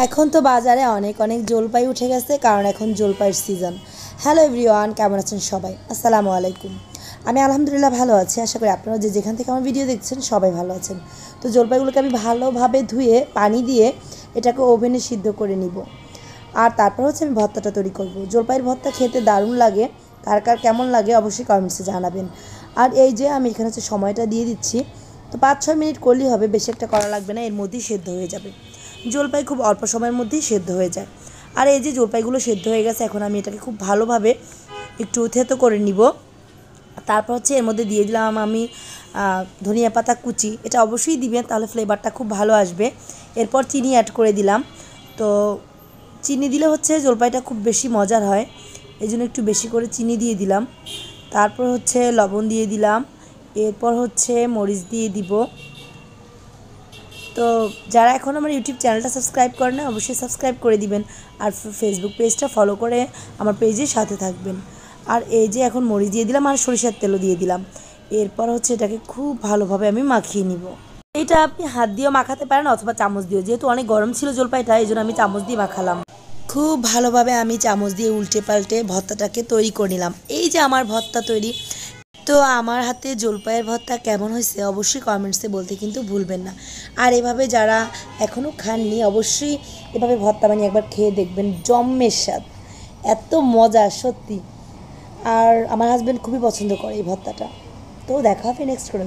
এখন তো বাজারে অনেক অনেক জলপাই উঠে গেছে, কারণ এখন জলপাইয়ের সিজন। হ্যালো এভরিওয়ান, কেমন আছেন সবাই? আসসালামু আলাইকুম। আমি আলহামদুলিল্লাহ ভালো আছি। আশা করি আপনারা যেখান থেকে আমার ভিডিও দেখছেন সবাই ভালো আছেন। তো জলপাইগুলোকে আমি ভালোভাবে ধুয়ে পানি দিয়ে এটাকে ওভেনে সিদ্ধ করে নিব। আর তারপর হচ্ছে আমি ভর্তাটা তৈরি করব। জলপাইয়ের ভর্তা খেতে দারুণ লাগে। কার কার কেমন লাগে অবশ্যই কমেন্টসে জানাবেন। আর এই যে আমি এখানে হচ্ছে সময়টা দিয়ে দিচ্ছি। তো 5-6 মিনিট করলেই হবে, বেশি একটা করা লাগবে না, এর মধ্যেই সেদ্ধ হয়ে যাবে। জলপাই খুব অল্প সময়ের মধ্যেই সেদ্ধ হয়ে যায়। আর এই যে জলপাইগুলো সেদ্ধ হয়ে গেছে, এখন আমি এটাকে খুব ভালোভাবে একটু থেতো করে নিব। তারপর হচ্ছে এর মধ্যে দিয়ে দিলাম আমি ধনিয়া পাতা কুচি। এটা অবশ্যই দিবেন, তাহলে ফ্লেভারটা খুব ভালো আসবে। এরপর চিনি অ্যাড করে দিলাম। তো চিনি দিলে হচ্ছে জলপাইটা খুব বেশি মজার হয়, এই জন্য একটু বেশি করে চিনি দিয়ে দিলাম। তারপর হচ্ছে লবণ দিয়ে দিলাম। এরপর হচ্ছে মরিচ দিয়ে দিব। তো যারা এখন আমার ইউটিউব চ্যানেলটা সাবস্ক্রাইব করেন না, অবশ্যই সাবস্ক্রাইব করে দিবেন। আর ফেসবুক পেজটা ফলো করে আমার পেজের সাথে থাকবেন। আর এই যে এখন মরিচ দিয়ে দিলাম আর সরিষার তেলও দিয়ে দিলাম। এরপর হচ্ছে এটাকে খুব ভালোভাবে আমি মাখিয়ে নিব। এটা আপনি হাত দিয়েও মাখাতে পারেন অথবা চামচ দিয়েও, যেহেতু অনেক গরম ছিল জলপাইটা, এই জন্য আমি চামচ দিয়ে মাখালাম। খুব ভালোভাবে আমি চামচ দিয়ে উল্টে পাল্টে ভর্তাটাকে তৈরি করে নিলাম। এই যে আমার ভর্তা তৈরি। তো আমার হাতে জলপাইয়ের ভর্তা কেমন হয়েছে অবশ্যই কমেন্টসে বলতে কিন্তু ভুলবেন না। আর এভাবে যারা এখনও খাননি অবশ্যই এভাবে ভর্তা বানিয়ে একবার খেয়ে দেখবেন, জম্মের স্বাদ, এত মজা সত্যি। আর আমার হাজব্যান্ড খুবই পছন্দ করে এই ভর্তাটা। তো দেখা হবে নেক্সট কোনো